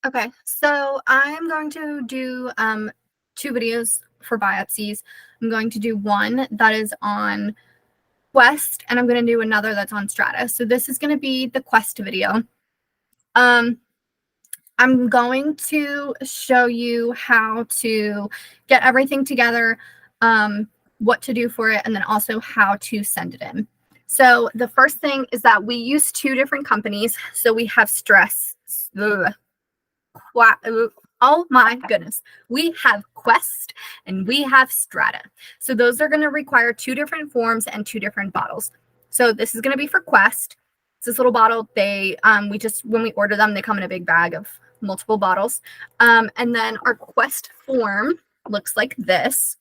Okay, so I'm going to do two videos for biopsies. I'm going to do one that is on Quest, and I'm going to do another that's on Strata. So this is going to be the Quest video. I'm going to show you how to get everything together, what to do for it, and then also how to send it in. So the first thing is that we use two different companies. So we have oh my goodness. We have Quest and we have Strata. So those are going to require two different forms and two different bottles. So this is going to be for Quest. It's this little bottle. We just, when we order them, they come in a big bag of multiple bottles. And then our Quest form looks like this.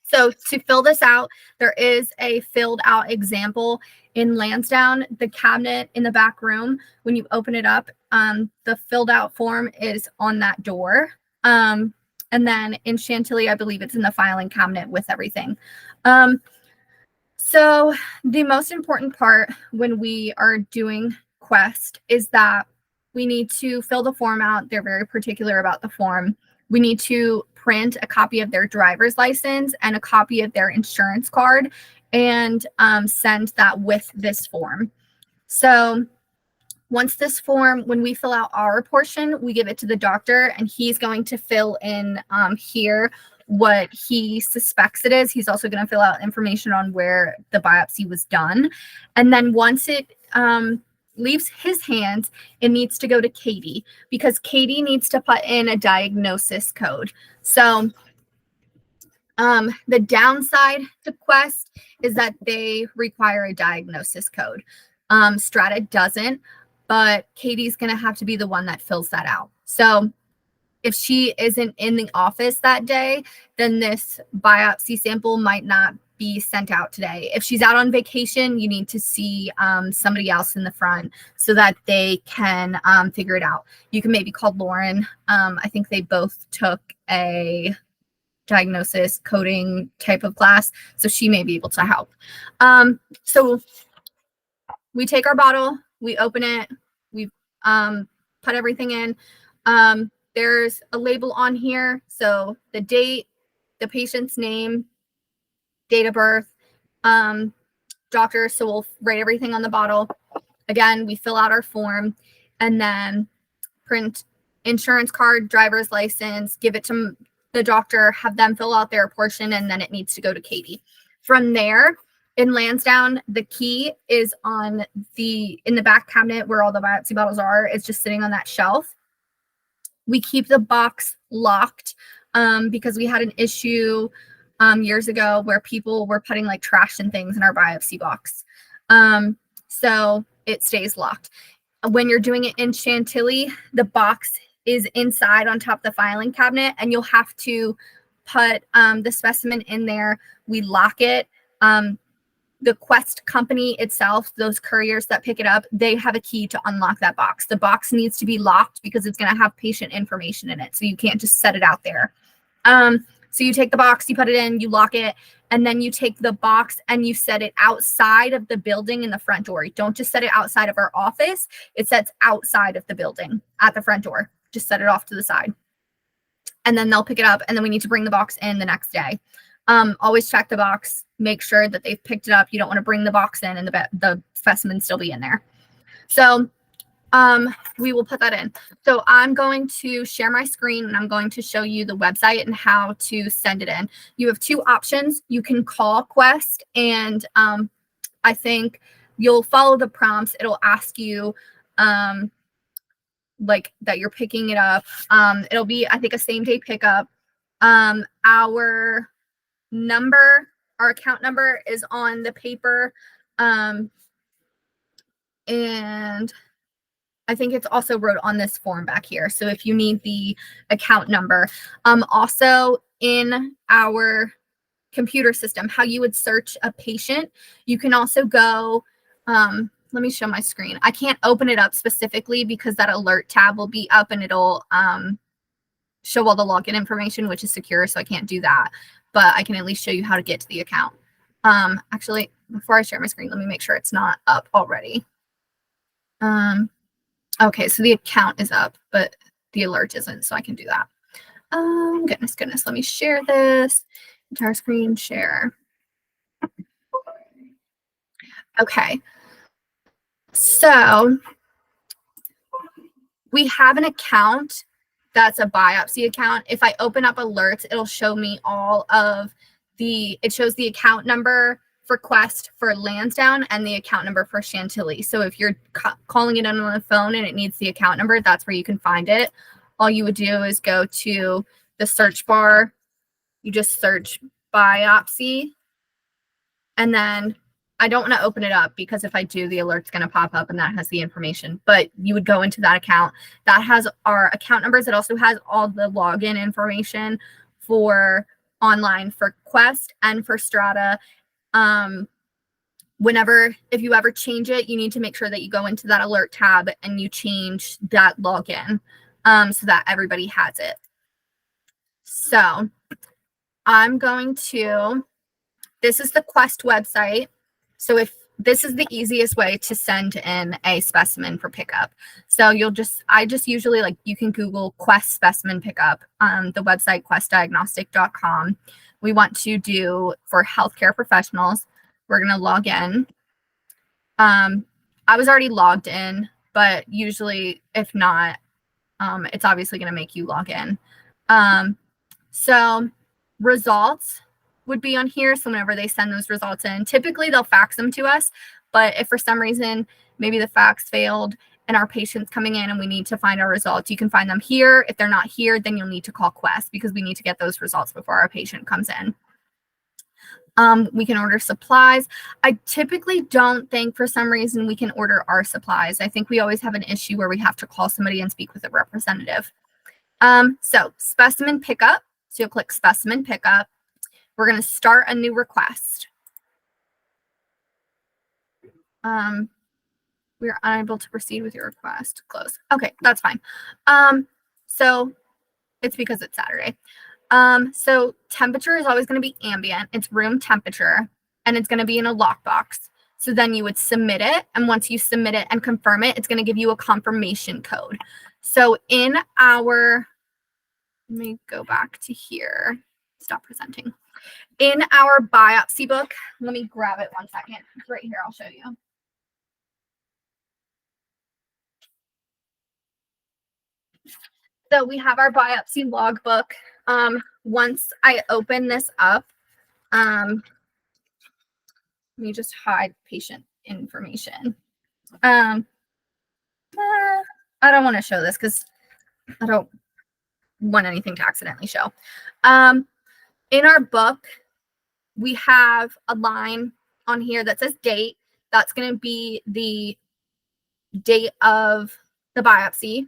So to fill this out, there is a filled out example in Lansdowne, the cabinet in the back room. When you open it up, the filled out form is on that door. And then in Chantilly, I believe it's in the filing cabinet with everything. So the most important part when we are doing Quest is that we need to fill the form out. They're very particular about the form. We need to print a copy of their driver's license and a copy of their insurance card and send that with this form. So once this form, when we fill out our portion, we give it to the doctor and he's going to fill in here what he suspects it is. He's also going to fill out information on where the biopsy was done. And then once it leaves his hands, it needs to go to Katie because Katie needs to put in a diagnosis code. So the downside to Quest is that they require a diagnosis code. Strata doesn't, but Katie's going to have to be the one that fills that out. So if she isn't in the office that day, then this biopsy sample might not be sent out today. If she's out on vacation, you need to see somebody else in the front so that they can figure it out. You can maybe call Lauren. I think they both took a diagnosis coding type of class, so she may be able to help. So we take our bottle, we open it, we put everything in. There's a label on here. So the date, the patient's name, date of birth, doctor. So we'll write everything on the bottle. Again, we fill out our form and then print insurance card, driver's license, give it to the doctor, have them fill out their portion, and then it needs to go to Katie. From there, in Lansdowne, the key is in the back cabinet where all the biopsy bottles are. It's just sitting on that shelf. We keep the box locked because we had an issue years ago where people were putting like trash and things in our biopsy box. So it stays locked. When you're doing it in Chantilly, the box is inside on top of the filing cabinet, and you'll have to put the specimen in there. We lock it. The Quest company itself, those couriers that pick it up, they have a key to unlock that box. The box needs to be locked because it's going to have patient information in it. So you can't just set it out there. So you take the box, you put it in, you lock it, and then you take the box and you set it outside of the building in the front door. You don't just set it outside of our office. It sets outside of the building at the front door. Just set it off to the side. And then they'll pick it up, and then we need to bring the box in the next day. Always check the box, make sure that they've picked it up. You don't want to bring the box in and the specimen still be in there. So we will put that in. So I'm going to share my screen and I'm going to show you the website and how to send it in. You have two options. You can call Quest and I think you'll follow the prompts. It'll ask you like that you're picking it up. It'll be, I think, a same day pickup. Our account number is on the paper. And I think it's also wrote on this form back here. So if you need the account number, also in our computer system, how you would search a patient, you can also go, let me show my screen. I can't open it up specifically because that alert tab will be up and it'll show all the login information, which is secure. So I can't do that, but I can at least show you how to get to the account. Actually, before I share my screen, let me make sure it's not up already. Okay, so the account is up, but the alert isn't, so I can do that. Goodness, let me share this. Entire screen share. Okay. So we have an account that's a biopsy account. If I open up alerts, it'll show me all of it shows the account number for Quest for Lansdowne and the account number for Chantilly. So if you're calling it in on the phone and it needs the account number, that's where you can find it. All you would do is go to the search bar. You just search biopsy. And then I don't want to open it up because if I do, the alert's going to pop up and that has the information. But you would go into that account. That has our account numbers. It also has all the login information for online for Quest and for Strata. If you ever change it, you need to make sure that you go into that alert tab and you change that login so that everybody has it. So I'm going to, this is the Quest website. So if this is the easiest way to send in a specimen for pickup. So I just usually, like, you can Google Quest specimen pickup, the website questdiagnostic.com. We want to do for healthcare professionals. We're going to log in. I was already logged in, but usually if not, it's obviously going to make you log in. So results would be on here. So whenever they send those results in, typically they'll fax them to us. But if for some reason, maybe the fax failed and our patient's coming in and we need to find our results, you can find them here. If they're not here, then you'll need to call Quest because we need to get those results before our patient comes in. We can order supplies. I typically don't think for some reason we can order our supplies. I think we always have an issue where we have to call somebody and speak with a representative. So specimen pickup. So you'll click specimen pickup. We're going to start a new request. We're unable to proceed with your request. Close. Okay, that's fine. So it's because it's Saturday. So temperature is always going to be ambient. It's room temperature, and it's going to be in a lockbox. So then you would submit it, and once you submit it and confirm it, it's going to give you a confirmation code. So in our, let me go back to here. Stop presenting. In our biopsy book, let me grab it one second. It's right here. I'll show you. So we have our biopsy logbook. Once I open this up, let me just hide patient information. I don't want to show this because I don't want anything to accidentally show. In our book, we have a line on here that says date. That's going to be the date of the biopsy. It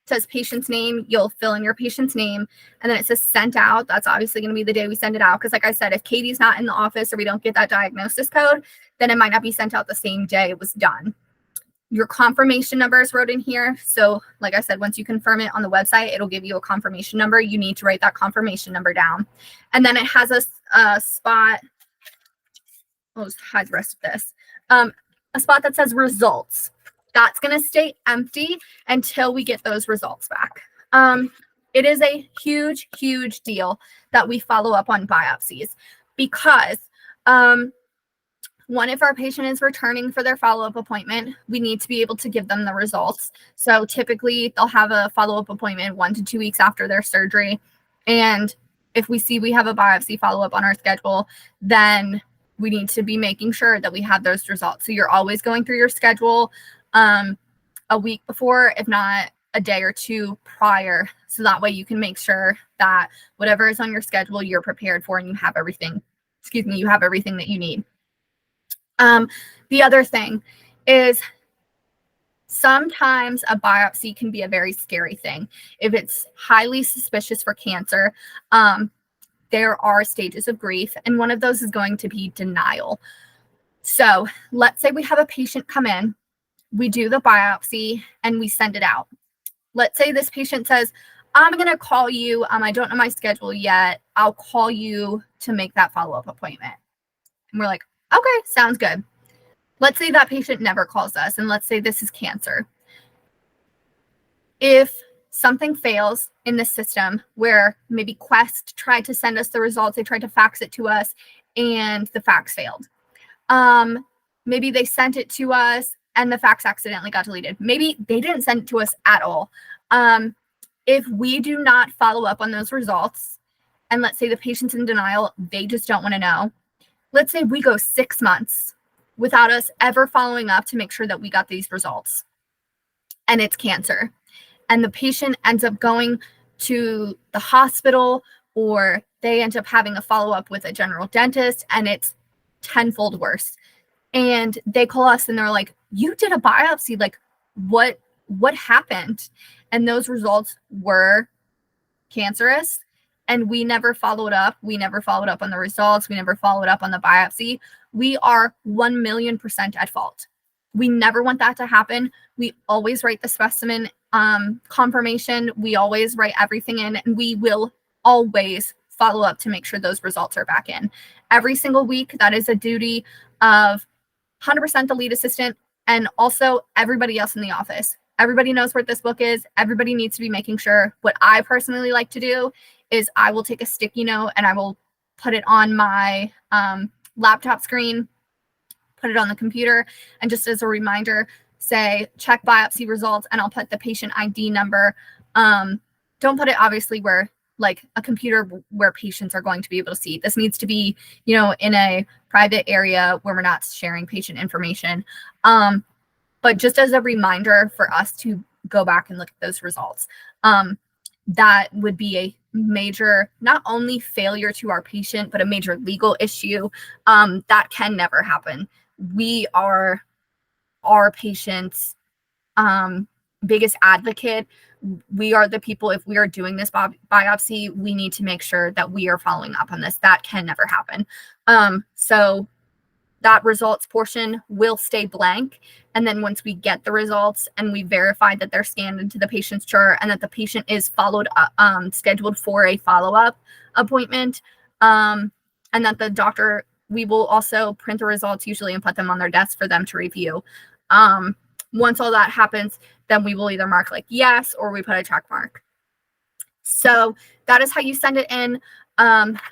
says patient's name. You'll fill in your patient's name. And then it says sent out. That's obviously going to be the day we send it out. Because like I said, if Katie's not in the office or we don't get that diagnosis code, then it might not be sent out the same day it was done. Your confirmation number is wrote in here. So like I said, once you confirm it on the website, it'll give you a confirmation number. You need to write that confirmation number down. And then it has a spot. I'll just hide the rest of this. A spot that says results. That's going to stay empty until we get those results back. It is a huge, huge deal that we follow up on biopsies because one, if our patient is returning for their follow-up appointment, we need to be able to give them the results. So typically they'll have a follow-up appointment 1 to 2 weeks after their surgery. And if we see we have a biopsy follow-up on our schedule, then we need to be making sure that we have those results. So you're always going through your schedule a week before, if not a day or two prior. So that way you can make sure that whatever is on your schedule, you're prepared for and you have everything, you have everything that you need. The other thing is sometimes a biopsy can be a very scary thing. If it's highly suspicious for cancer, there are stages of grief, and one of those is going to be denial. So let's say we have a patient come in, we do the biopsy, and we send it out. Let's say this patient says, I'm going to call you. I don't know my schedule yet. I'll call you to make that follow-up appointment. And we're like, okay, sounds good. Let's say that patient never calls us, and let's say this is cancer. If something fails in the system where maybe Quest tried to send us the results, they tried to fax it to us, and the fax failed. Maybe they sent it to us and the fax accidentally got deleted. Maybe they didn't send it to us at all. If we do not follow up on those results, and let's say the patient's in denial, they just don't want to know. Let's say we go 6 months without us ever following up to make sure that we got these results, and it's cancer. And the patient ends up going to the hospital, or they end up having a follow-up with a general dentist, and it's tenfold worse. And they call us and they're like, you did a biopsy, like what happened? And those results were cancerous, and we never followed up. We never followed up on the results. We never followed up on the biopsy. We are 1,000,000% at fault. We never want that to happen. We always write the specimen confirmation. We always write everything in, and we will always follow up to make sure those results are back in. Every single week, that is a duty of 100% the lead assistant and also everybody else in the office. Everybody knows what this book is. Everybody needs to be making sure. What I personally like to do is I will take a sticky note and I will put it on my laptop screen, put it on the computer, and just as a reminder, say, check biopsy results, and I'll put the patient ID number. Don't put it obviously where like a computer where patients are going to be able to see. This needs to be, in a private area where we're not sharing patient information. But just as a reminder for us to go back and look at those results, that would be a major, not only failure to our patient, but a major legal issue. That can never happen. We are our patients' biggest advocate. We are the people, if we are doing this biopsy, we need to make sure that we are following up on this. That can never happen. So that results portion will stay blank. And then once we get the results and we verify that they're scanned into the patient's chart and that the patient is scheduled for a follow-up appointment, and that the doctor, we will also print the results usually and put them on their desk for them to review. Once all that happens, then we will either mark like yes, or we put a check mark. So that is how you send it in.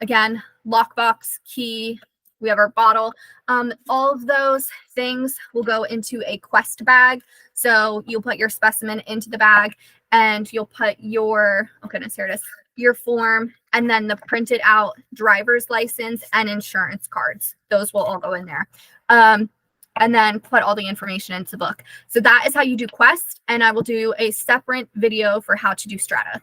Again, lockbox, key, we have our bottle. All of those things will go into a Quest bag. So you'll put your specimen into the bag and you'll put your, oh goodness, here it is, your form, and then the printed out driver's license and insurance cards. Those will all go in there. And then put all the information into the book. So that is how you do Quest, and I will do a separate video for how to do Strata.